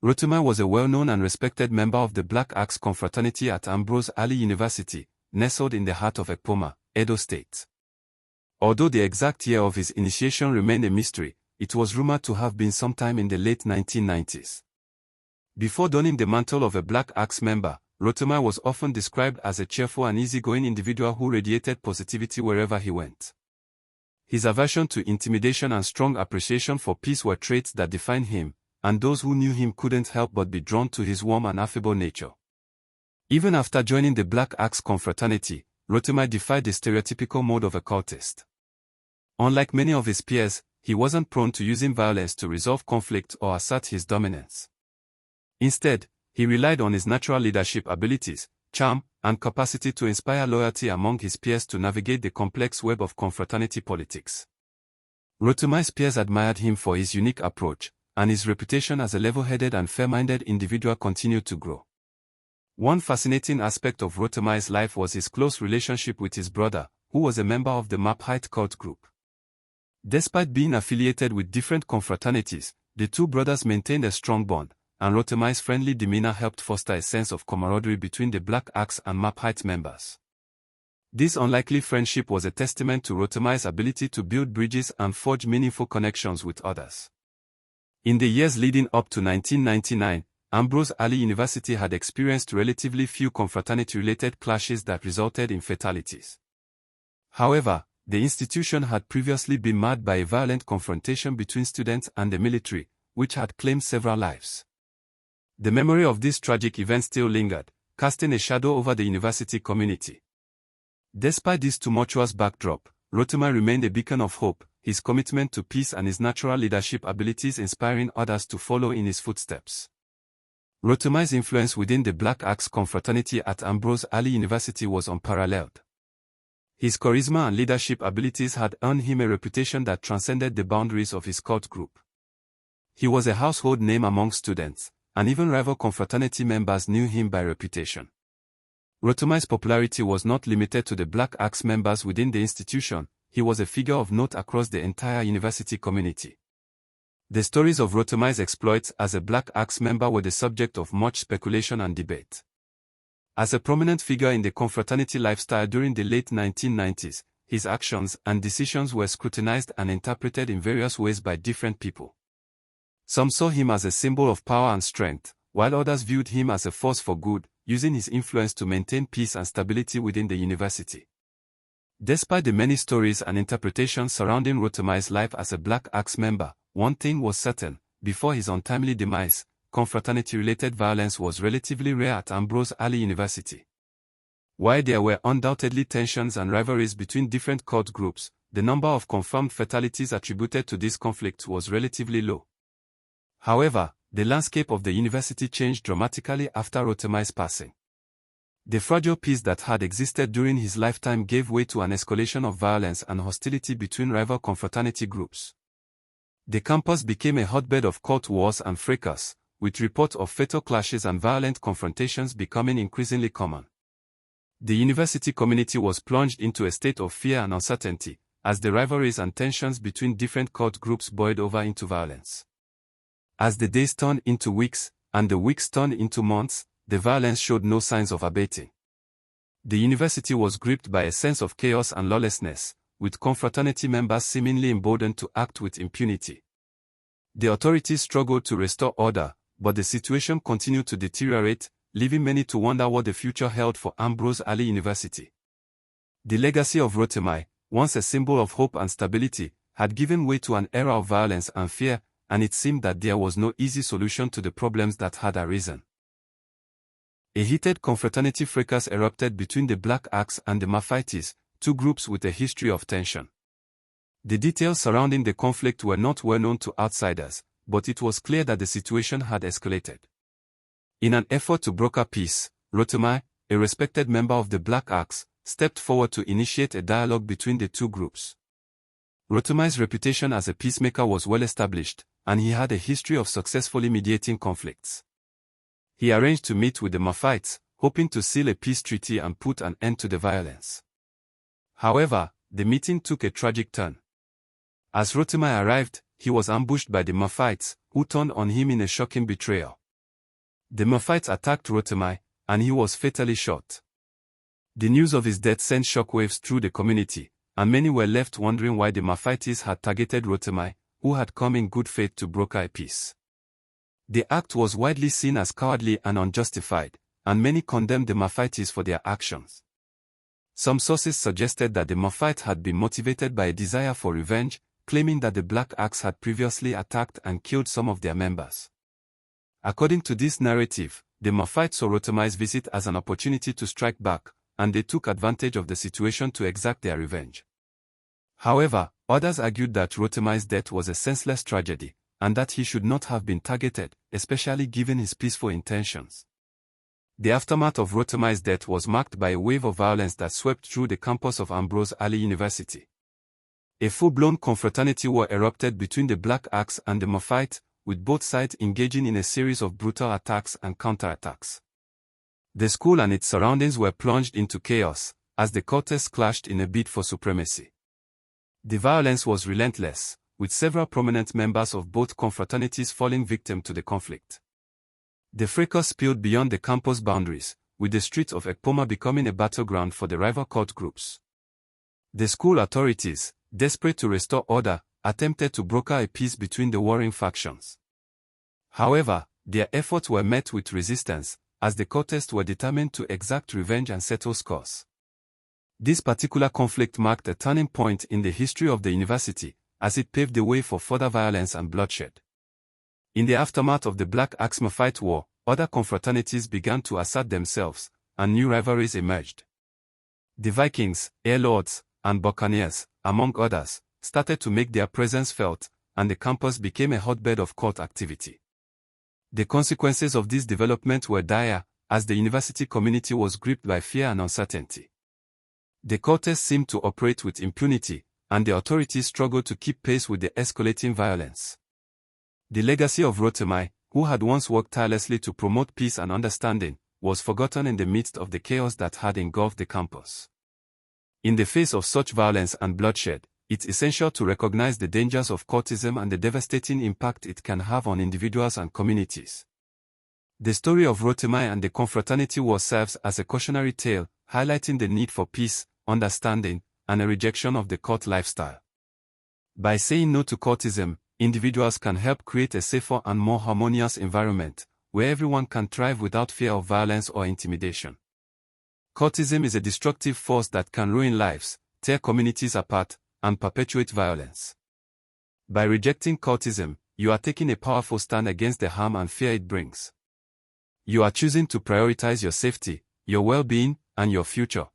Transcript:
Rotimi was a well-known and respected member of the Black Axe Confraternity at Ambrose Alli University, nestled in the heart of Ekpoma, Edo State. Although the exact year of his initiation remained a mystery, it was rumored to have been sometime in the late 1990s. Before donning the mantle of a Black Axe member, Rotimi was often described as a cheerful and easygoing individual who radiated positivity wherever he went. His aversion to intimidation and strong appreciation for peace were traits that defined him, and those who knew him couldn't help but be drawn to his warm and affable nature. Even after joining the Black Axe Confraternity, Rotimi defied the stereotypical mode of a cultist. Unlike many of his peers, he wasn't prone to using violence to resolve conflict or assert his dominance. Instead, he relied on his natural leadership abilities, charm, and capacity to inspire loyalty among his peers to navigate the complex web of confraternity politics. Rotimi's peers admired him for his unique approach, and his reputation as a level-headed and fair-minded individual continued to grow. One fascinating aspect of Rotimi's life was his close relationship with his brother, who was a member of the Maphite cult group. Despite being affiliated with different confraternities, the two brothers maintained a strong bond, and Rotimi's friendly demeanor helped foster a sense of camaraderie between the Black Axe and Maphite members. This unlikely friendship was a testament to Rotimi's ability to build bridges and forge meaningful connections with others. In the years leading up to 1999, Ambrose Alli University had experienced relatively few confraternity-related clashes that resulted in fatalities. However, the institution had previously been marred by a violent confrontation between students and the military, which had claimed several lives. The memory of this tragic event still lingered, casting a shadow over the university community. Despite this tumultuous backdrop, Rotimi remained a beacon of hope, his commitment to peace and his natural leadership abilities inspiring others to follow in his footsteps. Rotimi's influence within the Black Axe Confraternity at Ambrose Alli University was unparalleled. His charisma and leadership abilities had earned him a reputation that transcended the boundaries of his cult group. He was a household name among students, and even rival confraternity members knew him by reputation. Rotimi's popularity was not limited to the Black Axe members within the institution, he was a figure of note across the entire university community. The stories of Rotimi's exploits as a Black Axe member were the subject of much speculation and debate. As a prominent figure in the confraternity lifestyle during the late 1990s, his actions and decisions were scrutinized and interpreted in various ways by different people. Some saw him as a symbol of power and strength, while others viewed him as a force for good, using his influence to maintain peace and stability within the university. Despite the many stories and interpretations surrounding Rotimi's life as a Black Axe member, one thing was certain: before his untimely demise, confraternity-related violence was relatively rare at Ambrose Alli University. While there were undoubtedly tensions and rivalries between different cult groups, the number of confirmed fatalities attributed to this conflict was relatively low. However, the landscape of the university changed dramatically after Rotimi's passing. The fragile peace that had existed during his lifetime gave way to an escalation of violence and hostility between rival confraternity groups. The campus became a hotbed of cult wars and fracas, with reports of fatal clashes and violent confrontations becoming increasingly common. The university community was plunged into a state of fear and uncertainty, as the rivalries and tensions between different cult groups boiled over into violence. As the days turned into weeks, and the weeks turned into months, the violence showed no signs of abating. The university was gripped by a sense of chaos and lawlessness, with confraternity members seemingly emboldened to act with impunity. The authorities struggled to restore order, but the situation continued to deteriorate, leaving many to wonder what the future held for Ambrose Alli University. The legacy of Rotimi, once a symbol of hope and stability, had given way to an era of violence and fear, and it seemed that there was no easy solution to the problems that had arisen. A heated confraternity fracas erupted between the Black Axe and the Maphites, two groups with a history of tension. The details surrounding the conflict were not well known to outsiders, but it was clear that the situation had escalated. In an effort to broker peace, Rotimi, a respected member of the Black Axe, stepped forward to initiate a dialogue between the two groups. Rotimi's reputation as a peacemaker was well established, and he had a history of successfully mediating conflicts. He arranged to meet with the Maphites, hoping to seal a peace treaty and put an end to the violence. However, the meeting took a tragic turn. As Rotimi arrived, he was ambushed by the Maphites, who turned on him in a shocking betrayal. The Maphites attacked Rotimi, and he was fatally shot. The news of his death sent shockwaves through the community, and many were left wondering why the Maphites had targeted Rotimi, who had come in good faith to broker a peace. The act was widely seen as cowardly and unjustified, and many condemned the Maphites for their actions. Some sources suggested that the Maphite had been motivated by a desire for revenge, claiming that the Black Axe had previously attacked and killed some of their members. According to this narrative, the Maphite saw Rotimi's visit as an opportunity to strike back, and they took advantage of the situation to exact their revenge. However, others argued that Rotimi's death was a senseless tragedy, and that he should not have been targeted, especially given his peaceful intentions. The aftermath of Rotimi's death was marked by a wave of violence that swept through the campus of Ambrose Alli University. A full-blown confraternity war erupted between the Black Axe and the Maphite, with both sides engaging in a series of brutal attacks and counterattacks. The school and its surroundings were plunged into chaos, as the cultists clashed in a bid for supremacy. The violence was relentless, with several prominent members of both confraternities falling victim to the conflict. The fracas spilled beyond the campus boundaries, with the streets of Ekpoma becoming a battleground for the rival cult groups. The school authorities, desperate to restore order, attempted to broker a peace between the warring factions. However, their efforts were met with resistance, as the cultists were determined to exact revenge and settle scores. This particular conflict marked a turning point in the history of the university, as it paved the way for further violence and bloodshed. In the aftermath of the Black Axe Maphite War, other confraternities began to assert themselves, and new rivalries emerged. The Vikings, Airlords, and Buccaneers, among others, started to make their presence felt, and the campus became a hotbed of cult activity. The consequences of this development were dire, as the university community was gripped by fear and uncertainty. The cultists seemed to operate with impunity, and the authorities struggled to keep pace with the escalating violence. The legacy of Rotimi, who had once worked tirelessly to promote peace and understanding, was forgotten in the midst of the chaos that had engulfed the campus. In the face of such violence and bloodshed, it's essential to recognize the dangers of cultism and the devastating impact it can have on individuals and communities. The story of Rotimi and the confraternity war serves as a cautionary tale, highlighting the need for peace, understanding, and a rejection of the cult lifestyle. By saying no to cultism, individuals can help create a safer and more harmonious environment, where everyone can thrive without fear of violence or intimidation. Cultism is a destructive force that can ruin lives, tear communities apart, and perpetuate violence. By rejecting cultism, you are taking a powerful stand against the harm and fear it brings. You are choosing to prioritize your safety, your well-being, and your future.